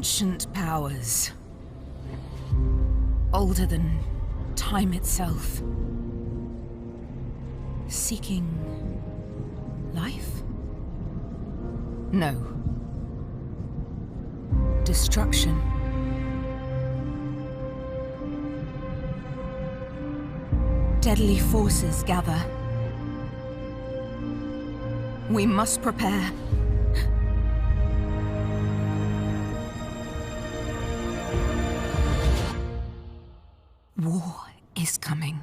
Ancient powers. Older than time itself. Seeking life? No. Destruction. Deadly forces gather. We must prepare. War is coming.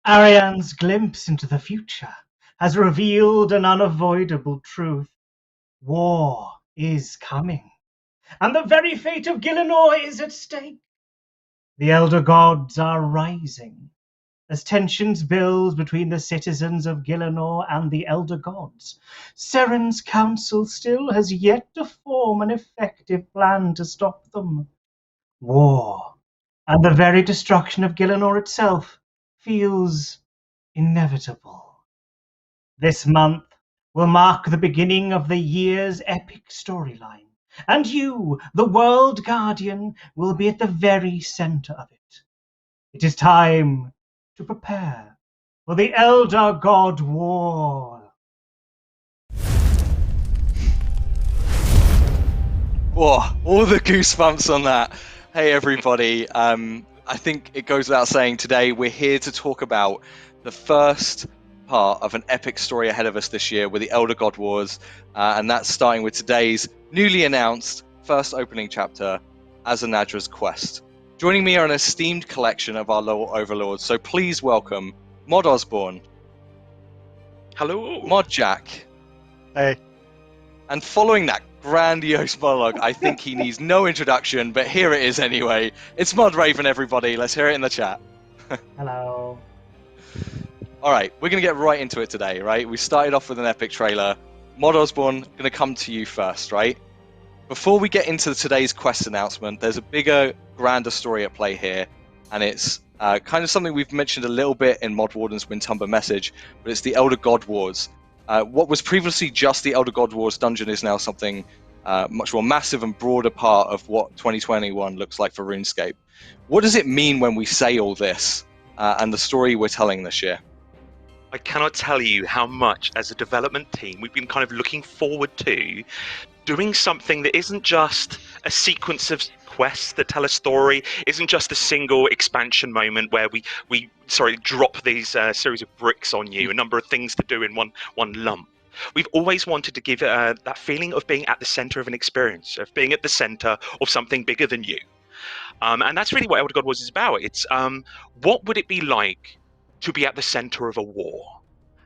Ariane's glimpse into the future has revealed an unavoidable truth. War is coming, and the very fate of Gielinor is at stake. The Elder Gods are rising. As tensions build between the citizens of Gielinor and the Elder Gods, Seren's council still has yet to form an effective plan to stop them. War, and the very destruction of Gielinor itself, feels inevitable. This month will mark the beginning of the year's epic storyline, and you, the World Guardian, will be at the very center of it. It is time to prepare for the Elder God War. Whoa, all the goosebumps on that. Hey everybody, I think it goes without saying today we're here to talk about the first part of an epic story ahead of us this year with the Elder God Wars, and that's starting with today's newly announced first opening chapter, Azzanadra's Quest. Joining me are an esteemed collection of our loyal overlords, so please welcome Mod Osborne. Hello. Mod Jack. Hey. And following that grandiose monologue, I think he needs no introduction, but here it is anyway. It's Mod Raven, everybody. Let's hear it in the chat. Hello. All right, we're going to get right into it today, right? We started off with an epic trailer. Mod Osborne, going to come to you first, right? Before we get into today's quest announcement, there's a bigger, grander story at play here, and it's kind of something we've mentioned a little bit in Mod Warden's Windtumber message, but it's the Elder God Wars. What was previously just the Elder God Wars dungeon is now something much more massive and broader part of what 2021 looks like for RuneScape. What does it mean when we say all this and the story we're telling this year? I cannot tell you how much, as a development team, we've been kind of looking forward to doing something that isn't just a sequence of quests that tell a story, isn't just a single expansion moment where we drop these series of bricks on you, a number of things to do in one lump. We've always wanted to give that feeling of being at the center of an experience, of being at the center of something bigger than you. And that's really what Elder God Wars is about. It's what would it be like to be at the center of a war?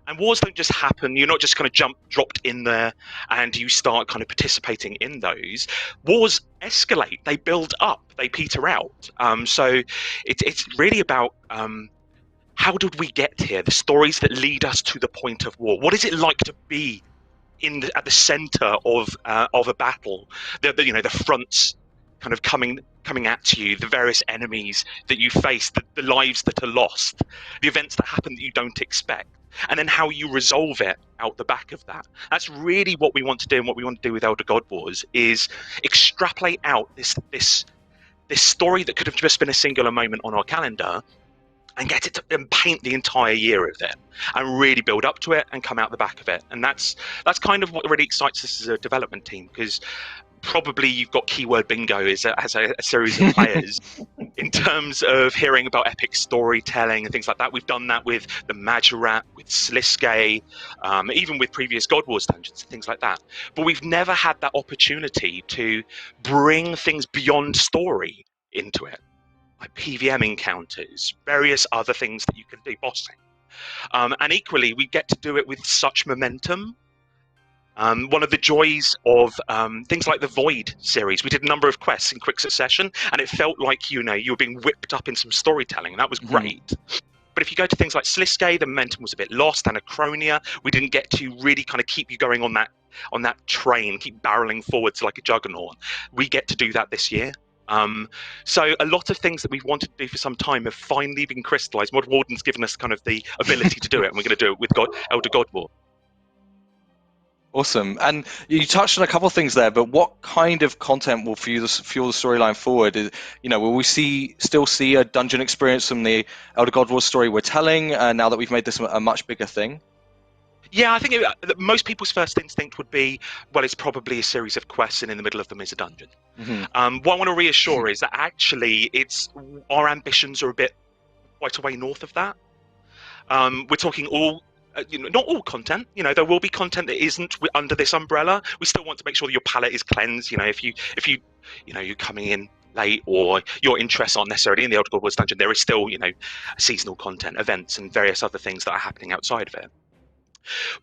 And wars don't just happen. You're not just kind of dropped in there and you start kind of participating in those. Wars escalate, they build up, they peter out. So it's really about how did we get here? The stories that lead us to the point of war. What is it like to be at the center of a battle? The fronts kind of coming at you, the various enemies that you face, the lives that are lost, the events that happen that you don't expect, and then how you resolve it out the back of that. That's really what we want to do, and what we want to do with Elder God Wars is extrapolate out this story that could have just been a singular moment on our calendar and get it to, and paint the entire year of it and really build up to it and come out the back of it. And that's kind of what really excites us as a development team, because probably you've got keyword bingo as a series of players in terms of hearing about epic storytelling and things like that. We've done that with the Majorat, with Sliske, even with previous God Wars dungeons and things like that. But we've never had that opportunity to bring things beyond story into it, like PVM encounters, various other things that you can do, bossing. And equally, we get to do it with such momentum. One of the joys of things like the Void series, we did a number of quests in quick succession, and it felt like you were being whipped up in some storytelling, and that was great. But if you go to things like Sliske, the momentum was a bit lost, and Acronia, we didn't get to really kind of keep you going on that train, keep barreling forwards like a juggernaut. We get to do that this year. So a lot of things that we've wanted to do for some time have finally been crystallized. Mod Warden's given us kind of the ability to do it, and we're going to do it with Elder God War. Awesome. And you touched on a couple of things there, but what kind of content will fuel the storyline forward? Will we still see a dungeon experience from the Elder God War story we're telling now that we've made this a much bigger thing? Yeah, I think most people's first instinct would be, well, it's probably a series of quests, and in the middle of them is a dungeon. Mm-hmm. What I want to reassure is that actually our ambitions are a bit quite a way north of that. We're talking not all content. There will be content that isn't under this umbrella. We still want to make sure that your palette is cleansed. If you're coming in late, or your interests aren't necessarily in the Elder God Wars dungeon, there is still seasonal content, events, and various other things that are happening outside of it.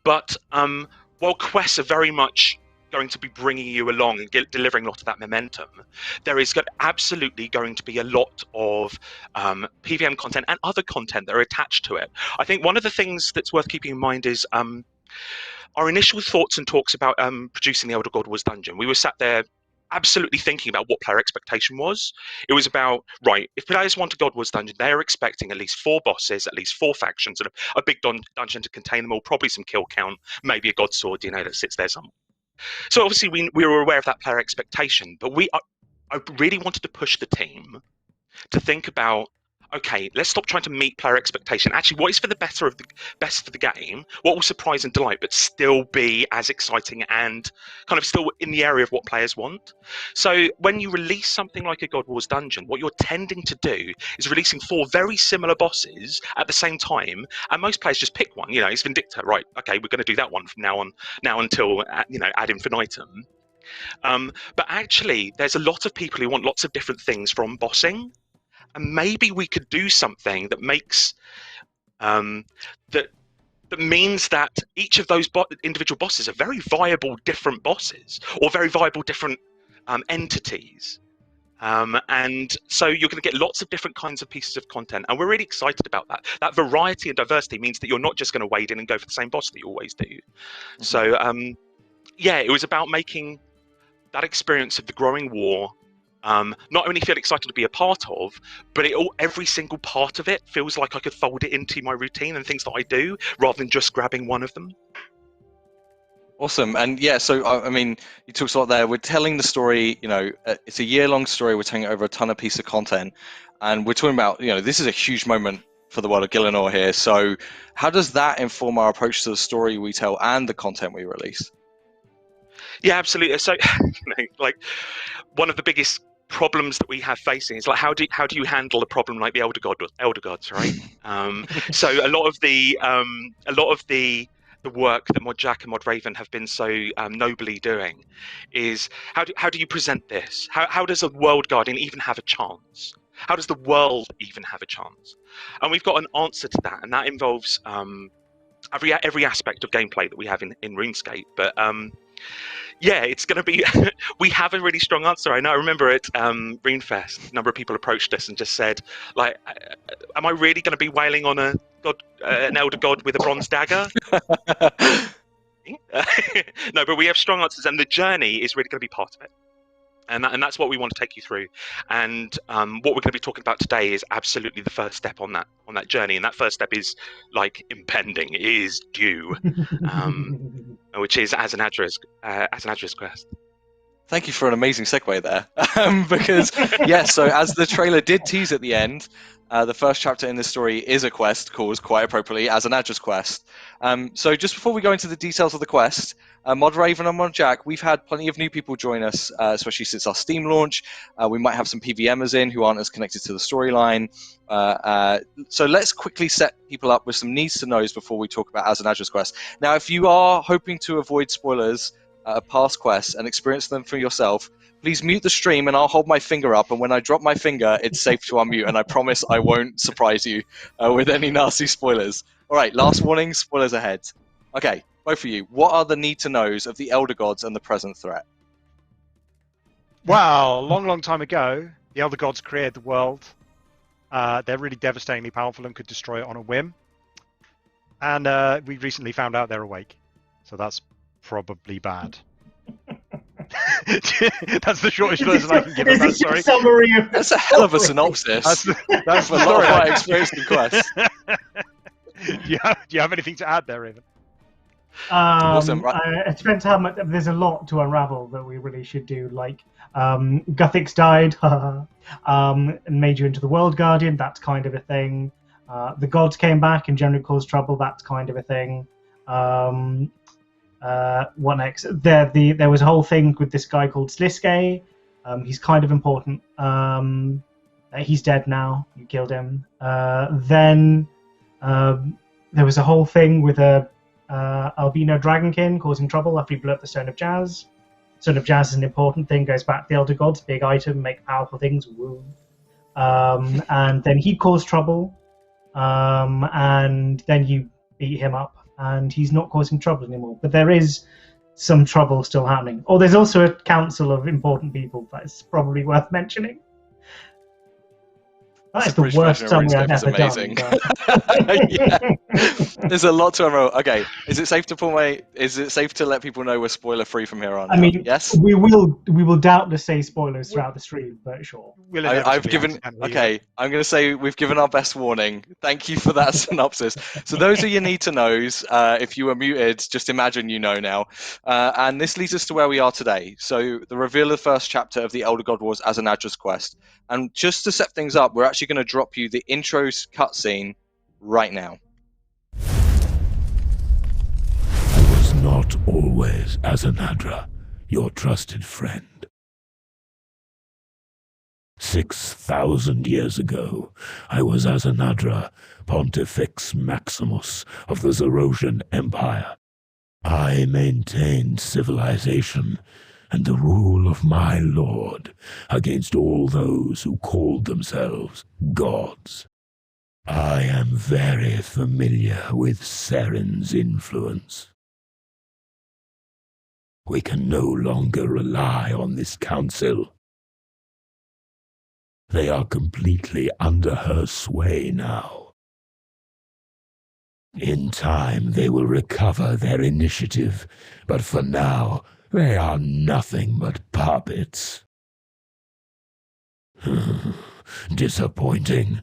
But while quests are very much going to be bringing you along and delivering a lot of that momentum, there is absolutely going to be a lot of PVM content and other content that are attached to it. I think one of the things that's worth keeping in mind is our initial thoughts and talks about producing the Elder God Wars dungeon. We were sat there absolutely thinking about what player expectation was. It was about, right, if players want a God Wars dungeon, they're expecting at least 4 bosses, at least 4 factions, and a big dungeon to contain them all, probably some kill count, maybe a God Sword, that sits there somewhere. So obviously we were aware of that player expectation, but I really wanted to push the team to think about, okay, let's stop trying to meet player expectation. Actually, what is for the best for the game? What will surprise and delight, but still be as exciting and kind of still in the area of what players want? So when you release something like a God Wars dungeon, what you're tending to do is releasing 4 very similar bosses at the same time, and most players just pick one. It's Vindicta, right? Okay, we're going to do that one from now until ad infinitum. But actually, there's a lot of people who want lots of different things from bossing. And maybe we could do something that makes that means that each of those individual bosses are very viable different bosses, or very viable different entities. And so you're going to get lots of different kinds of pieces of content, and we're really excited about that. That variety and diversity means that you're not just going to wade in and go for the same boss that you always do. Mm-hmm. So it was about making that experience of the growing war not only feel excited to be a part of, but every single part of it feels like I could fold it into my routine and things that I do, rather than just grabbing one of them. Awesome. And so I mean, you talked a lot there. We're telling the story, it's a year-long story. We're telling it over a ton of pieces of content, and we're talking about, this is a huge moment for the world of Gielinor here. So how does that inform our approach to the story we tell and the content we release? Yeah, absolutely. So one of the biggest problems that we have facing is how do you handle a problem like the Elder Gods, right? So a lot of the work that Mod Jack and Mod Raven have been so nobly doing is how do you present this? How does a world guardian even have a chance? How does the world even have a chance? And we've got an answer to that, and that involves every aspect of gameplay that we have in RuneScape. But it's going to be. We have a really strong answer. I know. I remember at RuneFest, a number of people approached us and just said, "Am I really going to be wailing on an elder god with a bronze dagger?" No, but we have strong answers, and the journey is really going to be part of it. And that's what we want to take you through. And what we're going to be talking about today is absolutely the first step on that journey. And that first step is impending. It is due. Which is Azzanadra's quest. Thank you for an amazing segue there. Because, so as the trailer did tease at the end, the first chapter in this story is a quest called, quite appropriately, Azzanadra's quest. So just before we go into the details of the quest, Mod Raven and Mod Jack, we've had plenty of new people join us, especially since our Steam launch. We might have some PVMers in who aren't as connected to the storyline. So let's quickly set people up with some needs to knows before we talk about Azzanadra's quest. Now, if you are hoping to avoid spoilers of past quests and experience them for yourself, please mute the stream and I'll hold my finger up, and when I drop my finger, it's safe to unmute, and I promise I won't surprise you with any nasty spoilers. All right, last warning, spoilers ahead. Okay, both of you, what are the need-to-knows of the Elder Gods and the present threat? Well, a long, long time ago, the Elder Gods created the world. They're really devastatingly powerful and could destroy it on a whim. And we recently found out they're awake. So that's probably bad. That's the shortest version I can give of that story. Summary of That's a hell of a synopsis. That's the a lot story. of quite experienced in Quest. Do you have anything to add there, Raven? Awesome. It depends how much. There's a lot to unravel that we really should do. Like, Guthix died, and made you into the World Guardian. That's kind of a thing. The gods came back and generally caused trouble. That's kind of a thing. What next? There was a whole thing with this guy called Sliske. He's kind of important. He's dead now. You killed him. Then there was a whole thing with a albino dragonkin causing trouble after he blew up the Stone of Jazz. Stone of Jazz is an important thing. Goes back to the Elder Gods. Big item. Make powerful things. Woo. And then he caused trouble. And then you beat him up. And he's not causing trouble anymore. But there is some trouble still happening. Or there's also a council of important people that's probably worth mentioning. That is the worst summary I've ever done. Yeah. There's a lot to unroll. Okay, is it safe to let people know we're spoiler free from here on? I mean, yes. We will doubtless say spoilers throughout the stream, but sure. I'm going to say we've given our best warning. Thank you for that synopsis. So those are your need to knows. If you were muted, just imagine you know now. And this leads us to where we are today. So the reveal of the first chapter of the Elder God Wars Azzanadra's quest. And just to set things up, we're actually going to drop you the intro cutscene right now. I was not always Azzanadra, your trusted friend. 6,000 years ago, I was Azzanadra, Pontifex Maximus of the Zerosian Empire. I maintained civilization and the rule of my lord against all those who called themselves gods. I am very familiar with Seren's influence. We can no longer rely on this council. They are completely under her sway now. In time they will recover their initiative, but for now they are nothing but puppets. Disappointing,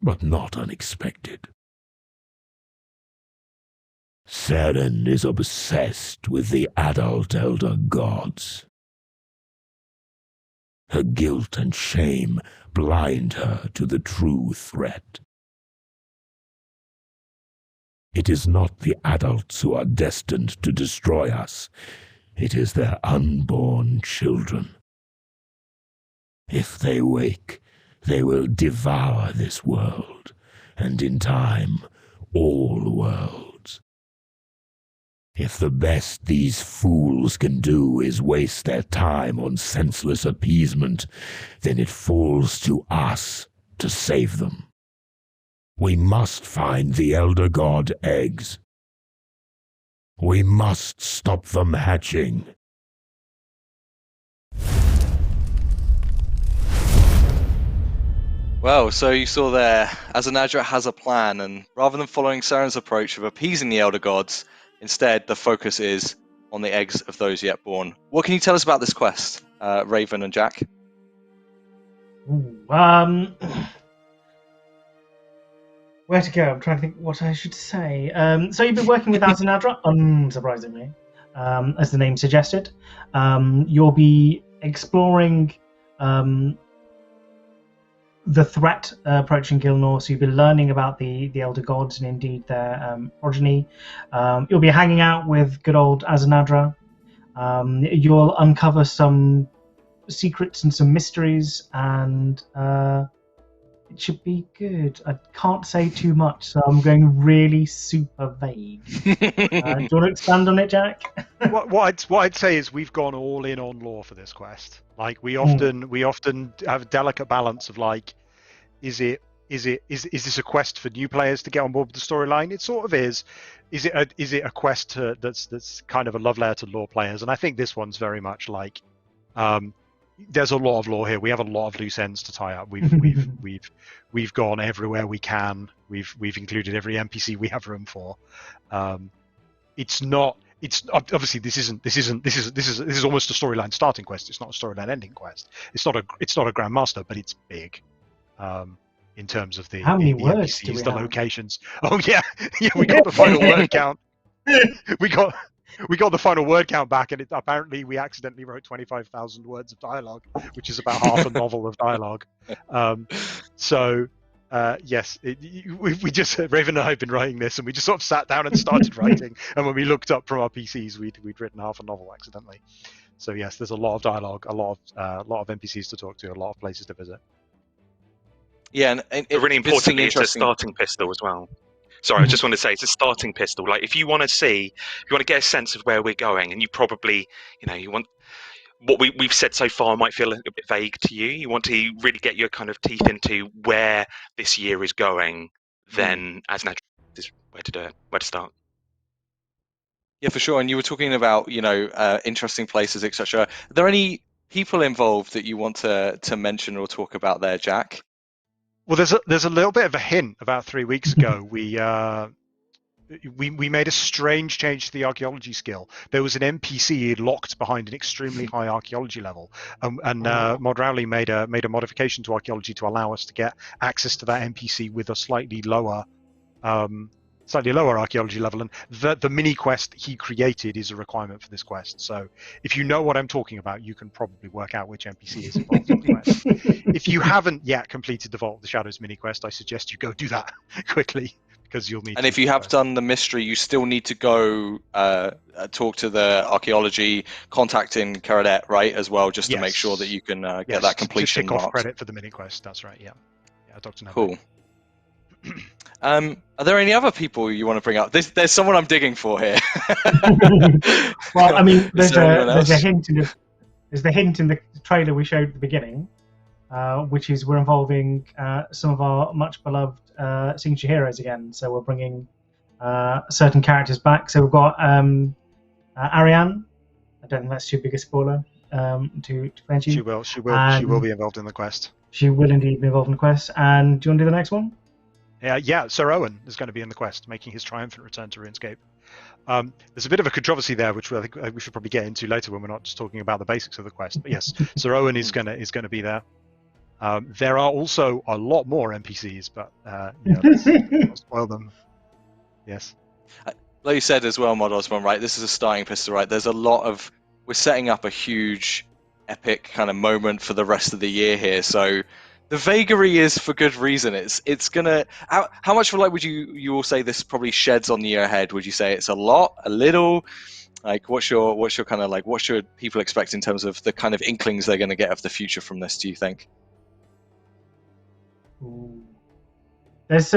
but not unexpected. Seren is obsessed with the adult elder gods. Her guilt and shame blind her to the true threat. It is not the adults who are destined to destroy us. It is their unborn children. If they wake, they will devour this world, and in time, all worlds. If the best these fools can do is waste their time on senseless appeasement, then it falls to us to save them. We must find the Elder God eggs. We must stop them hatching. Well, so you saw there, Azzanadra has a plan, and rather than following Seren's approach of appeasing the Elder Gods, instead the focus is on the eggs of those yet born. What can you tell us about this quest, Raven and Jack? Where to go? I'm trying to think what I should say. So you've been working with Azzanadra, unsurprisingly, as the name suggested. You'll be exploring the threat approaching Gielinor, so you'll be learning about the Elder Gods and indeed their progeny. You'll be hanging out with good old Azzanadra. You'll uncover some secrets and some mysteries, and it should be good. I can't say too much, so I'm going really super vague. Do you want to expand on it, Jack? What I'd say is we've gone all in on lore for this quest. Like we often have a delicate balance of like, is this a quest for new players to get on board with the storyline? It sort of is. Is it a quest that's kind of a love letter to lore players? And I think this one's very much like, there's a lot of lore here. We have a lot of loose ends to tie up. We've gone everywhere we can. We've included every NPC we have room for. It's not. It's obviously this is almost a storyline starting quest. It's not a storyline ending quest. It's not a grandmaster, but it's big. In terms of the words do NPCs, we the have? locations. Oh yeah, we got the final word count. We got the final word count back, and apparently we accidentally wrote 25,000 words of dialogue, which is about half a novel of dialogue. Yes, we just Raven and I have been writing this, and we just sort of sat down and started writing. And when we looked up from our PCs, we'd written half a novel accidentally. So yes, there's a lot of dialogue, a lot of NPCs to talk to, a lot of places to visit. Yeah, and But really importantly, it's a interesting. starting pistol as well. Sorry, I just want to say it's a starting pistol. Like, if you want to get a sense of where we're going, and you probably, you want what we've said so far might feel a bit vague to you. You want to really get your kind of teeth into where this year is going. Then, Azzanadra is where to do it, where to start. Yeah, for sure. And you were talking about, interesting places, etc. Are there any people involved that you want to mention or talk about there, Jack? Well, there's a little bit of a hint. About 3 weeks ago, we made a strange change to the archaeology skill. There was an NPC locked behind an extremely high archaeology level, and Mod Rowley made a modification to archaeology to allow us to get access to that NPC with a slightly lower archaeology level. And the mini quest he created is a requirement for this quest. So if you know what I'm talking about, you can probably work out which NPC is involved in the quest. If you haven't yet completed the Vault of the Shadows mini quest, I suggest you go do that quickly, because you'll need. And if you have done the mystery, you still need to go talk to the archaeology, contacting Caradet, right, as well, just to make sure that you can get that completion to tick off marked. credit for the mini quest. That's right. Yeah, Dr. Neville. Cool. Are there any other people you want to bring up? There's someone I'm digging for here. Well, I mean, there's anyone a hint in the trailer we showed at the beginning, which is we're involving some of our much beloved signature heroes again. So we're bringing certain characters back. So we've got Ariane. I don't think that's too big a spoiler to mention. She will be involved in the quest. She will indeed be involved in the quest. And do you want to do the next one? Yeah, Sir Owen is going to be in the quest, making his triumphant return to RuneScape. There's a bit of a controversy there, which I think we should probably get into later when we're not just talking about the basics of the quest. But yes, Sir Owen is going to be there. There are also a lot more NPCs, but let's spoil them. Yes. Like you said as well, Mod Osborne, right? This is a starting pistol, right? There's a lot of... We're setting up a huge, epic kind of moment for the rest of the year here, so... The vagary is for good reason. It's gonna. How much for would you all say this probably sheds on the year ahead? Would you say it's a lot, a little? Like, what's your kind of what should people expect in terms of the kind of inklings they're going to get of the future from this? Do you think? There's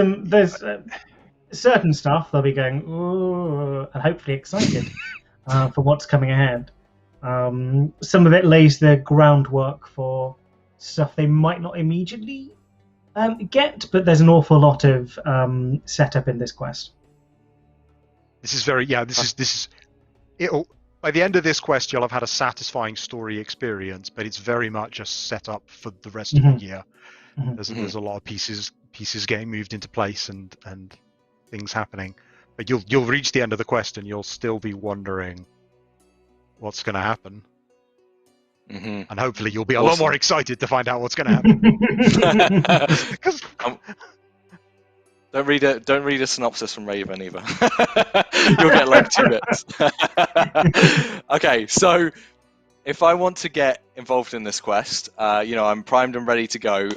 certain stuff they'll be going ooh, and hopefully excited for what's coming ahead. Some of it lays the groundwork for stuff they might not immediately get, but there's an awful lot of setup in this quest. This is very This is it'll. By the end of this quest, you'll have had a satisfying story experience, but it's very much a setup for the rest of the year. There's a lot of pieces getting moved into place and things happening, but you'll reach the end of the quest and you'll still be wondering what's going to happen. And hopefully you'll be a lot more excited to find out what's going to happen. Don't read a synopsis from Raven either. You'll get like 2 bits. Okay, so if I want to get involved in this quest, I'm primed and ready to go.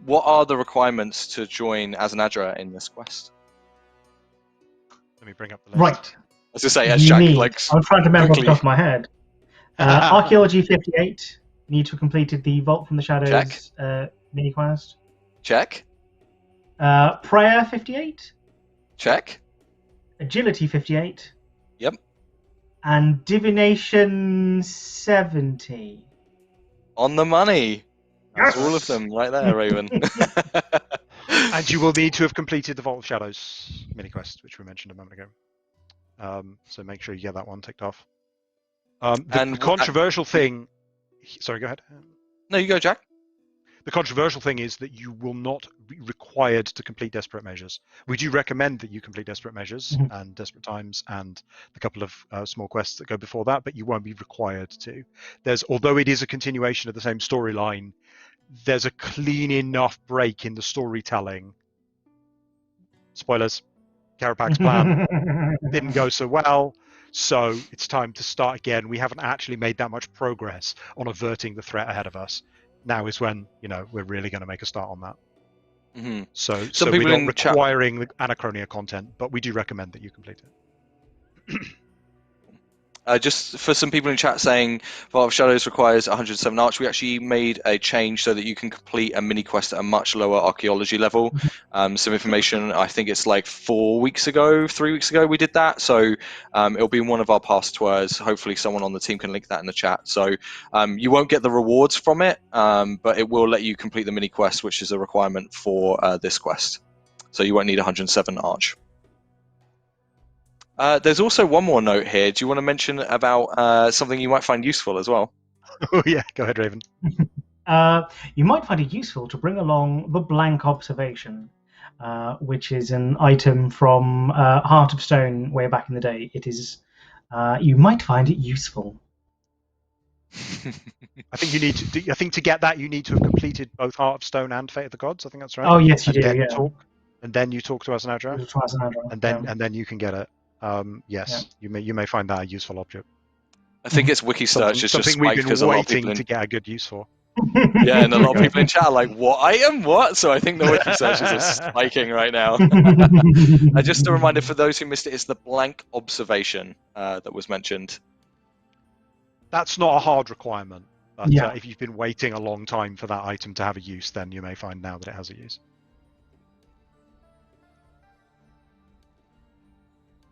What are the requirements to join Azzanadra in this quest? Let me bring up the list. Right. I was going to say, as Jack, I'm trying to remember off the top of my head. Archaeology 58, need to have completed the Vault from the Shadows mini quest. Check. Prayer 58. Check. Agility 58. Yep. And Divination 70. On the money. That's Yes! all of them right there, Raven. And you will need to have completed the Vault of Shadows mini quest, which we mentioned a moment ago. So make sure you get that one ticked off. The controversial thing... Sorry, go ahead. No, you go, Jack. The controversial thing is that you will not be required to complete Desperate Measures. We do recommend that you complete Desperate Measures and Desperate Times and the couple of small quests that go before that, but you won't be required to. Although it is a continuation of the same storyline, there's a clean enough break in the storytelling. Spoilers. Karapak's plan didn't go so well, so it's time to start again. We haven't actually made that much progress on averting the threat ahead of us. Now is when we're really going to make a start on that. Mm-hmm. So Some we're people not in requiring the Anachronia content, but we do recommend that you complete it. Just for some people in chat saying Vault of Shadows requires 107 arch, we actually made a change so that you can complete a mini quest at a much lower archaeology level. Some information, I think it's like 3 weeks ago, we did that. So it'll be in one of our past tours. Hopefully someone on the team can link that in the chat. So you won't get the rewards from it, but it will let you complete the mini quest, which is a requirement for this quest. So you won't need 107 arch. There's also one more note here. Do you want to mention about something you might find useful as well? Oh yeah, go ahead, Raven. You might find it useful to bring along the Blank Observation, which is an item from Heart of Stone way back in the day. It is. You might find it useful. I think you need to. I think to get that, you need to have completed both Heart of Stone and Fate of the Gods. I think that's right. Oh yes, you and do. Then Yeah. And then you talk to Azzanadra, and then you can get it. Yes, you may find that a useful object. I think it's wiki search is just something we've because been a lot of people waiting to get a good use for. Yeah, and a lot of people in chat are like, what item? What? So I think the wiki searches are spiking right now. Just a reminder for those who missed it, it's the Blank Observation that was mentioned. That's not a hard requirement, but Yeah. if you've been waiting a long time for that item to have a use, then you may find now that it has a use.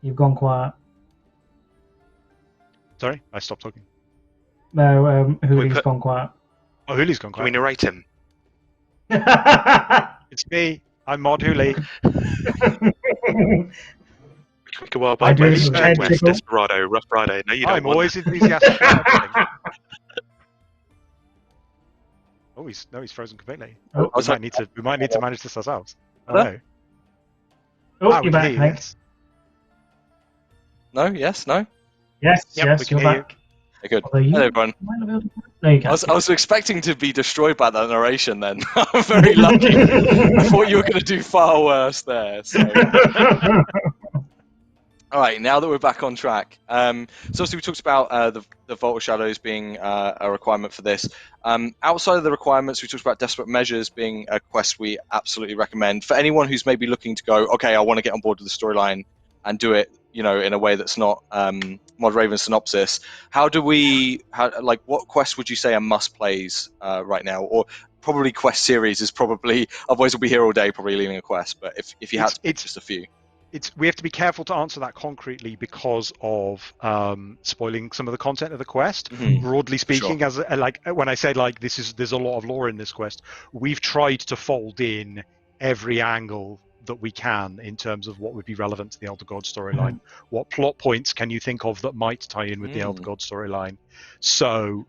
You've gone quiet. Sorry, I stopped talking. No, Hooli's gone quiet. Oh, Hooli's gone Can we quiet. narrate him? It's me. I'm Mod Hooli. We go well by I do West, have a head West tickle. Desperado, Rough Friday. No, you don't I'm want always that. enthusiastic about everything. Oh, he's frozen completely. Oh, We might need to manage this ourselves. Oh Hello? no. oh, we you're can back, hear you, thanks. No? Yes? No? Yes, Yep, yes, we can you're hear you. back. Okay, good. Although you Hello, everyone. might not be able to... No, you I can't. was expecting to be destroyed by that narration then. I'm very lucky. I thought you were going to do far worse there. So. All right, now that we're back on track. So obviously we talked about the Vault of Shadows being a requirement for this. Outside of the requirements, we talked about Desperate Measures being a quest we absolutely recommend. For anyone who's maybe looking to go, okay, I want to get on board with the storyline and do it, in a way that's not Mod Raven synopsis. What quest would you say are must plays right now? Or probably quest series is probably, otherwise we'll be here all day probably leaving a quest. But if you had to pick just a few. We have to be careful to answer that concretely because of spoiling some of the content of the quest. Broadly speaking, Sure. as when I say there's a lot of lore in this quest, we've tried to fold in every angle that we can in terms of what would be relevant to the Elder God storyline. What plot points can you think of that might tie in with the Elder God storyline? So,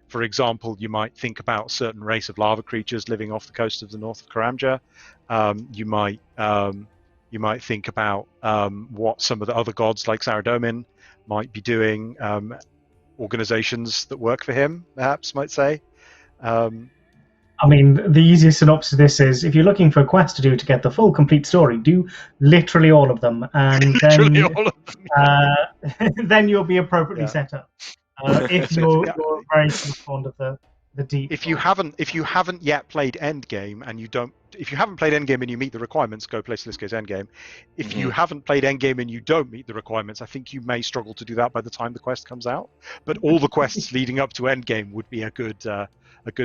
for example, you might think about a certain race of lava creatures living off the coast of the north of Karamja. You might think about what some of the other gods like Saradomin might be doing, organizations that work for him, perhaps, might say. I mean, the easiest synopsis of this is, if you're looking for a quest to do to get the full, complete story, do literally all of them, and then, all of them. then you'll be appropriately set up. If you're very fond of the deep. If you haven't yet played Endgame and if you haven't played Endgame and you meet the requirements, go play Slisco's Endgame. If you haven't played Endgame and you don't meet the requirements, I think you may struggle to do that by the time the quest comes out. But all the quests leading up to Endgame would be a good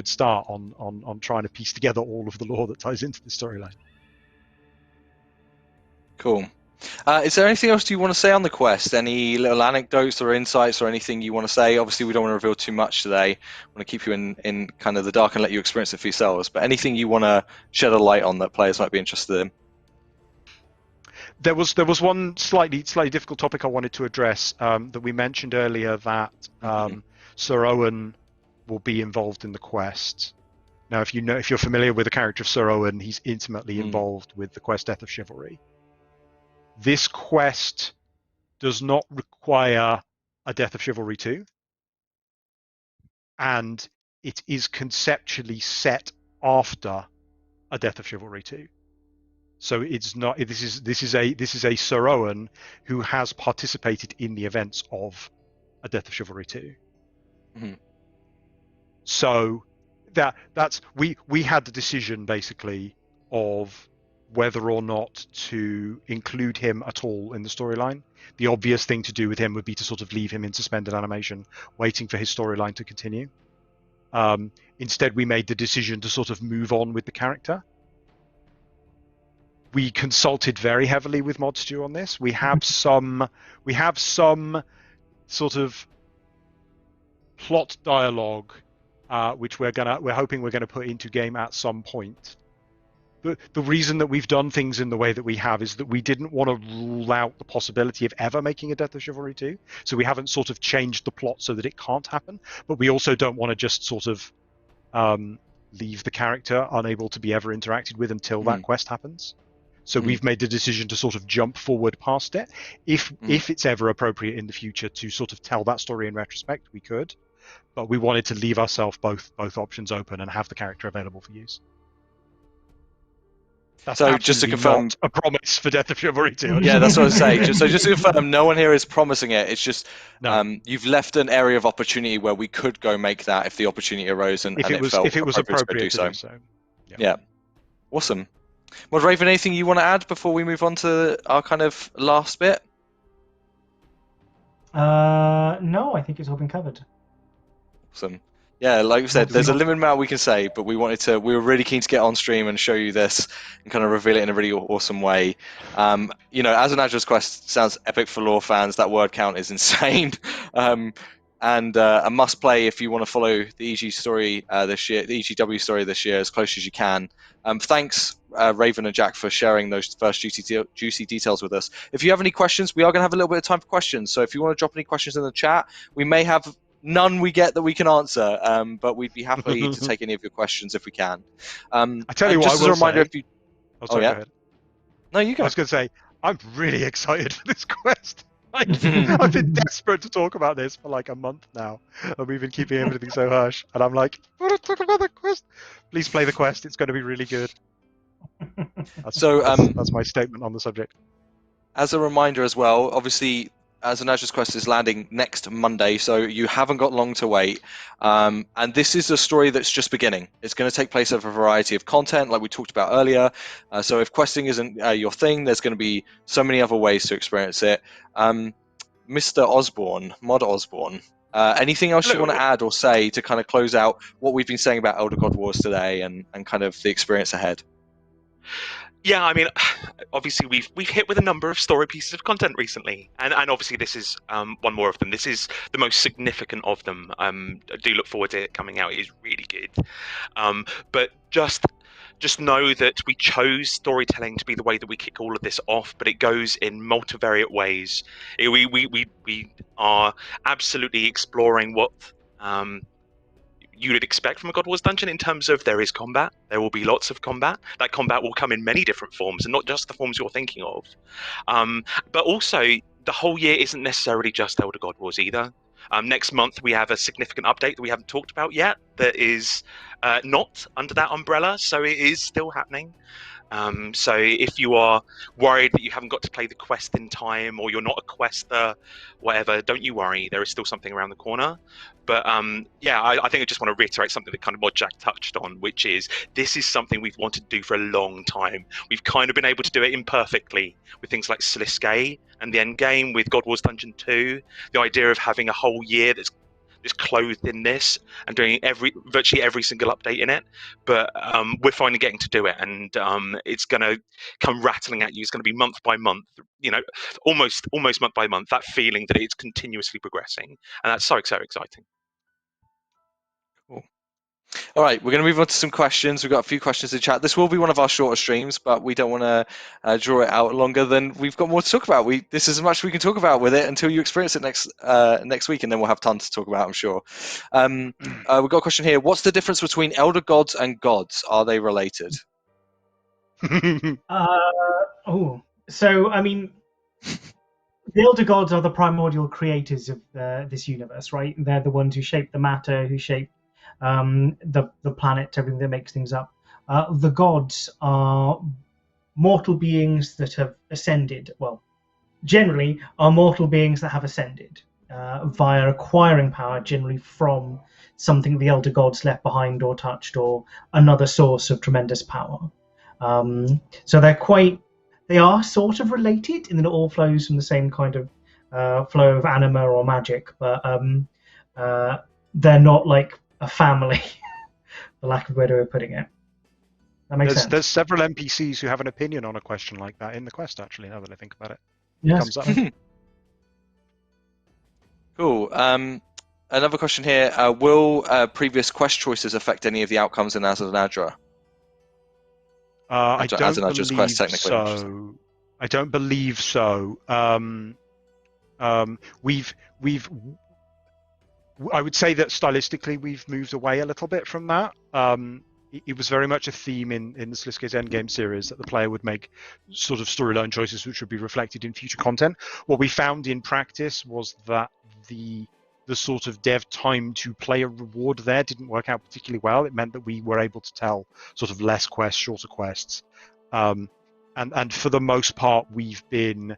start on trying to piece together all of the lore that ties into the storyline. Cool. Is there anything else you want to say on the quest? Any little anecdotes or insights or anything you want to say? Obviously, we don't want to reveal too much today. I want to keep you in kind of the dark and let you experience it for yourselves. But anything you want to shed a light on that players might be interested in? There was one slightly difficult topic I wanted to address that we mentioned earlier, that Sir Owen will be involved in the quest. Now, if you're familiar with the character of Sir Owen, he's intimately involved with the quest Death of Chivalry. This quest does not require a Death of Chivalry 2, and it is conceptually set after a Death of Chivalry 2. So it's not. This is a Sir Owen who has participated in the events of a Death of Chivalry 2. Mhm. So that's we had the decision basically of whether or not to include him at all in the storyline. The obvious thing to do with him would be to sort of leave him in suspended animation, waiting for his storyline to continue. Instead, we made the decision to sort of move on with the character. We consulted very heavily with ModStew on this. We have some sort of plot dialogue, which we're hoping we're gonna put into game at some point. The reason that we've done things in the way that we have is that we didn't want to rule out the possibility of ever making a Death of Chivalry 2. So we haven't sort of changed the plot so that it can't happen. But we also don't want to just sort of leave the character unable to be ever interacted with until that quest happens. So we've made the decision to sort of jump forward past it. If it's ever appropriate in the future to sort of tell that story in retrospect, we could. But we wanted to leave ourselves both options open and have the character available for use. That's So just to confirm, not a promise for Death of Chivalry 2. Yeah, that's what I was saying. Just to confirm, no one here is promising it. It's just you've left an area of opportunity where we could go make that if the opportunity arose and if it felt appropriate to do so. Yeah. Awesome. Well, Raven, anything you want to add before we move on to our kind of last bit? No, I think it's all been covered. Awesome. Yeah, like we said, there's a limited amount we can say, but we were really keen to get on stream and show you this and kind of reveal it in a really awesome way. Azzanadra's quest sounds epic for lore fans. That word count is insane. And a must play if you want to follow the EG story this year, the EGW story this year as close as you can. Thanks, Raven and Jack, for sharing those first juicy details with us. If you have any questions, we are going to have a little bit of time for questions. So if you want to drop any questions in the chat, we may have none we get that we can answer, but we'd be happy to take any of your questions if we can. I tell you what, just as a reminder, if you go ahead. No, you go. I was going to say, I'm really excited for this quest. I've been desperate to talk about this for like a month now, and we've been keeping everything so hush. And I'm like, I want to talk about the quest. Please play the quest. It's going to be really good. That's my statement on the subject. As a reminder as well, obviously, Azzanadra's quest is landing next Monday, so you haven't got long to wait. And this is a story that's just beginning. It's going to take place over a variety of content, like we talked about earlier. So if questing isn't your thing, there's going to be so many other ways to experience it. Mr. Osborne, Mod Osborne, anything else you want to add or say to kind of close out what we've been saying about Elder God Wars today and kind of the experience ahead? Yeah, I mean, obviously we've hit with a number of story pieces of content recently, and obviously this is one more of them. This is the most significant of them. I do look forward to it coming out. It is really good. But just know that we chose storytelling to be the way that we kick all of this off, but it goes in multivariate ways. We are absolutely exploring what you would expect from a God Wars dungeon in terms of there is combat. There will be lots of combat. That combat will come in many different forms and not just the forms you're thinking of. But also, the whole year isn't necessarily just Elder God Wars either. Next month, we have a significant update that we haven't talked about yet that is not under that umbrella, so it is still happening. So if you are worried that you haven't got to play the quest in time or you're not a quester, whatever, don't you worry. There is still something around the corner. But I think I just want to reiterate something that kind of Mod Jack touched on, which is this is something we've wanted to do for a long time. We've kind of been able to do it imperfectly with things like Sliskay and the Endgame with God Wars Dungeon 2. The idea of having a whole year that's clothed in this and doing virtually every single update in it, but we're finally getting to do it, and it's going to come rattling at you. It's going to be month by month, almost month by month, that feeling that it's continuously progressing, and that's so exciting. Cool. All right, we're going to move on to some questions. We've got a few questions in chat. This will be one of our shorter streams, but we don't want to draw it out longer than we've got more to talk about. This is as much as we can talk about with it until you experience it next week, and then we'll have tons to talk about, I'm sure. We've got a question here. What's the difference between elder gods and gods? Are they related? So I mean, the elder gods are the primordial creators of this universe, right? They're the ones who shape the matter, who shape the planet, everything that makes things up. The gods are mortal beings that have ascended. Well, generally are mortal beings that have ascended via acquiring power, generally from something the elder gods left behind or touched, or another source of tremendous power. So they are sort of related in that it all flows from the same kind of flow of anima or magic, but they're not like a family, for lack of a better way of putting it. That makes sense. There's several NPCs who have an opinion on a question like that in the quest, actually, now that I think about it. Yes. Comes up. Cool. Another question here. Will previous quest choices affect any of the outcomes in Azzanadra? I don't Azzanadra's believe quest, technically, so. I don't believe so. I would say that stylistically we've moved away a little bit from that. It was very much a theme in the Slisk's Endgame series that the player would make sort of storyline choices which would be reflected in future content. What we found in practice was that the sort of dev time to play a reward there didn't work out particularly well. It meant that we were able to tell sort of less quests, shorter quests. And for the most part, we've been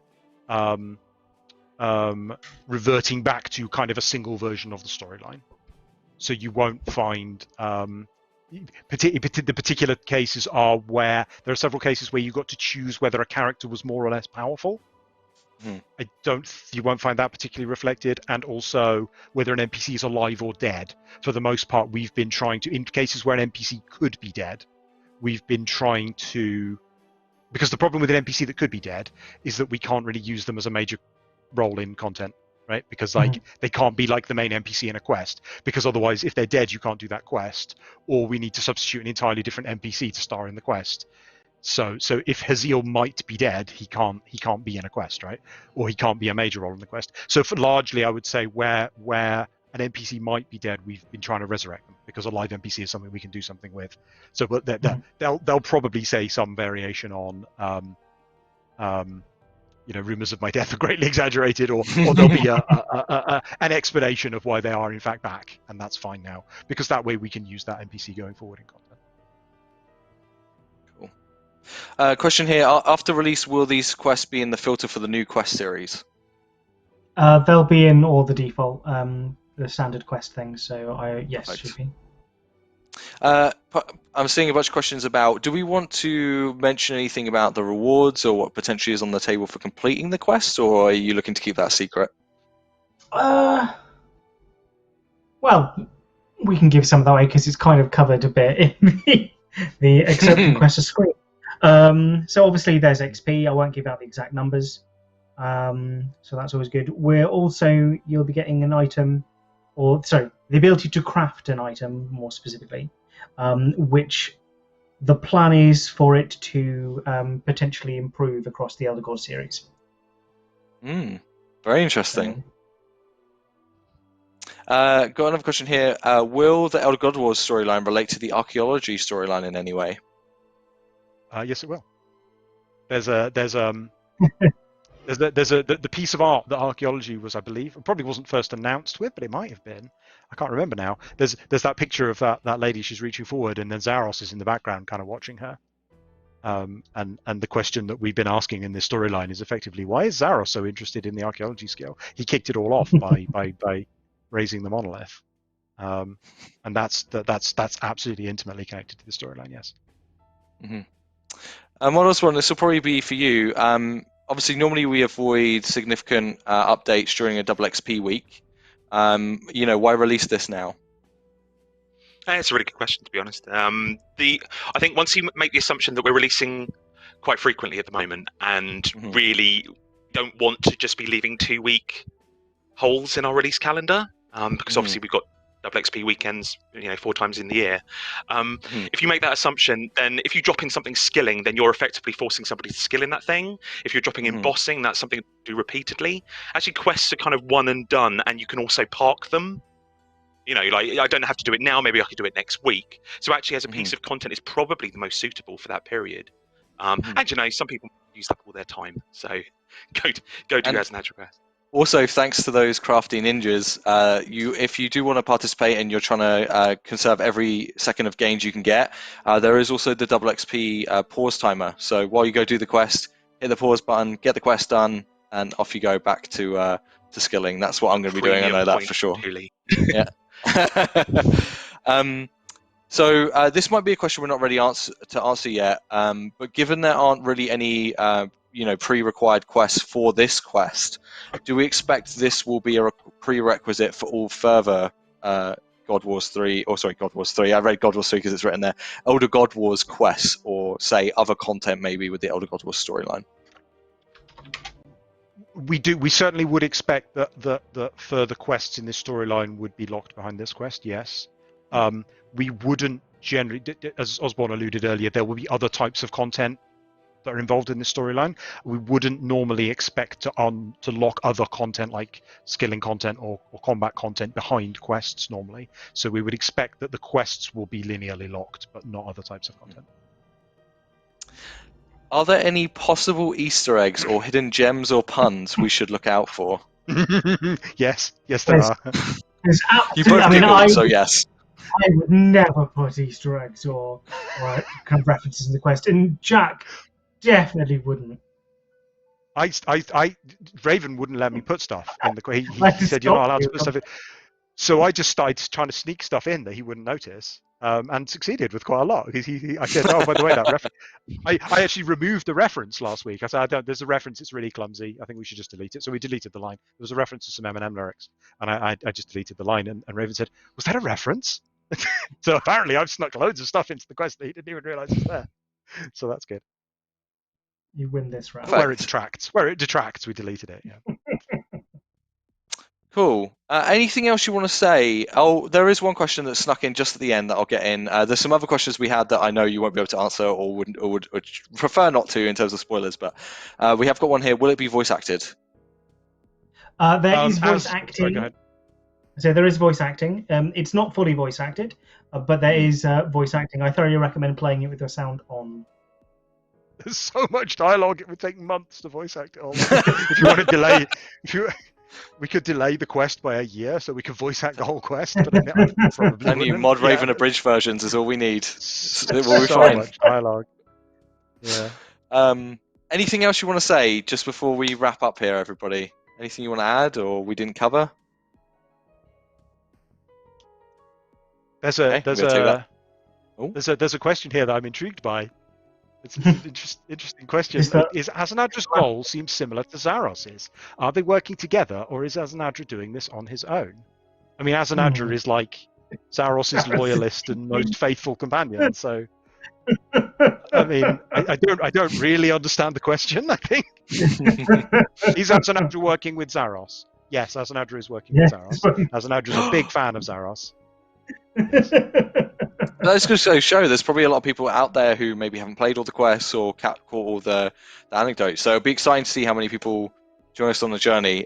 reverting back to kind of a single version of the storyline. So you won't find the particular cases are where there are several cases where you got to choose whether a character was more or less powerful. You won't find that particularly reflected, and also whether an NPC is alive or dead. For the most part, we've been trying to, in cases where an NPC could be dead, we've been trying to, because the problem with an NPC that could be dead is that we can't really use them as a major role in content, right? Because they can't be like the main NPC in a quest, because otherwise if they're dead you can't do that quest, or we need to substitute an entirely different NPC to star in the quest. So if Haziel might be dead, he can't be in a quest, right? Or he can't be a major role in the quest. So largely I would say where an NPC might be dead, we've been trying to resurrect them, because a live NPC is something we can do something with. So but they'll probably say some variation on rumors of my death are greatly exaggerated, or there'll be an explanation of why they are in fact back, and that's fine now, because that way we can use that NPC going forward in content. Cool. Question here. After release, will these quests be in the filter for the new quest series? They'll be in all the default, the standard quest things, so yes, Perfect. should be. I'm seeing a bunch of questions about, do we want to mention anything about the rewards or what potentially is on the table for completing the quest, or are you looking to keep that secret? Well, we can give some of that away because it's kind of covered a bit in the accepting quest screen. So obviously there's XP. I won't give out the exact numbers. So that's always good. You'll be getting an item, the ability to craft an item more specifically, which the plan is for it to potentially improve across the Elder God series. Very interesting. Got another question here. Will the Elder God Wars storyline relate to the archaeology storyline in any way? Yes, it will. There's the piece of art that archaeology was, I believe, it probably wasn't first announced with, but it might have been. I can't remember now. There's that picture of that lady. She's reaching forward, and then Zaros is in the background, kind of watching her. And the question that we've been asking in this storyline is effectively, why is Zaros so interested in the archaeology skill? He kicked it all off by raising the monolith, and that's absolutely intimately connected to the storyline. Yes. One last one. This will probably be for you. Obviously, normally we avoid significant updates during a double XP week. Why release this now? It's a really good question, to be honest. I think once you make the assumption that we're releasing quite frequently at the moment, and really don't want to just be leaving 2-week holes in our release calendar, because obviously we've got double XP weekends, 4 times in the year. If you make that assumption, then if you drop in something skilling, then you're effectively forcing somebody to skill in that thing. If you're dropping in bossing, that's something to do repeatedly. Actually, quests are kind of one and done, and you can also park them. I don't have to do it now. Maybe I could do it next week. So actually, as a piece of content, it's probably the most suitable for that period. And some people use up all their time. So go do Azzanadra quest. Also, thanks to those crafty ninjas, if you do want to participate and you're trying to conserve every second of gains you can get, there is also the double XP pause timer. So while you go do the quest, hit the pause button, get the quest done, and off you go back to skilling. That's what I'm going to be doing. I know that for sure. Yeah. So this might be a question we're not ready to answer yet. But given there aren't really any pre-required quests for this quest, do we expect this will be a prerequisite for all further God Wars 3, I read God Wars 3 because it's written there, Elder God Wars quests, or say other content maybe with the Elder God Wars storyline? We certainly would expect that further quests in this storyline would be locked behind this quest, yes. We wouldn't generally, as Osborne alluded earlier, there will be other types of content that are involved in this storyline. We wouldn't normally expect to lock other content like skilling content or combat content behind quests normally. So we would expect that the quests will be linearly locked, but not other types of content. Are there any possible Easter eggs or hidden gems or puns we should look out for? Yes, there are. You both giggled, so yes. I would never put Easter eggs or kind of references in the quest, and Jack definitely wouldn't. Raven wouldn't let me put stuff in the. He said you're not allowed to put stuff in. So I just started trying to sneak stuff in that he wouldn't notice, and succeeded with quite a lot. Because I said, oh, by the way, that reference. I actually removed the reference last week. I said, there's a reference. It's really clumsy. I think we should just delete it. So we deleted the line. There was a reference to some M&M lyrics, and I just deleted the line. And Raven said, was that a reference? So apparently I've snuck loads of stuff into the quest that he didn't even realise was there. So that's good. You win this round. Where it detracts, we deleted it. Yeah. Cool. Anything else you want to say? Oh, there is one question that snuck in just at the end that I'll get in. There's some other questions we had that I know you won't be able to answer or would prefer not to in terms of spoilers, but we have got one here. Will it be voice acted? There is voice acting. Sorry, go ahead. So there is voice acting. It's not fully voice acted, but there is voice acting. I thoroughly recommend playing it with the sound on. There's so much dialogue; it would take months to voice act it all. If you want to delay, we could delay the quest by a year, so we could voice act the whole quest. But probably and you mod Raven abridged versions is all we need. It will be so fine. Much dialogue. Yeah. Anything else you want to say just before we wrap up here, everybody? Anything you want to add or we didn't cover? There's a question here that I'm intrigued by. It's an interesting question. Is Azzanadra's goal seems similar to Zaros's? Are they working together, or is Azzanadra doing this on his own? I mean, Azzanadra is like Zaros's loyalist and most faithful companion. So, I mean, I don't really understand the question. I think is Azzanadra working with Zaros? Yes, Azzanadra is working with Zaros. Azzanadra is a big fan of Zaros. That's just to show there's probably a lot of people out there who maybe haven't played all the quests or caught all the anecdotes. So it'll be exciting to see how many people join us on the journey.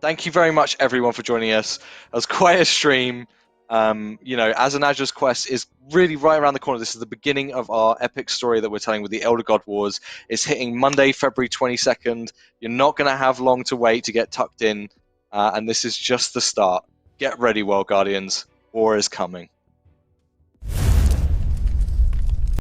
Thank you very much, everyone, for joining us. It was quite a stream. Azzanadra's quest is really right around the corner. This is the beginning of our epic story that we're telling with the Elder God Wars. It's hitting Monday, February 22nd. You're not going to have long to wait to get tucked in, and this is just the start. Get ready, World Guardians. War is coming.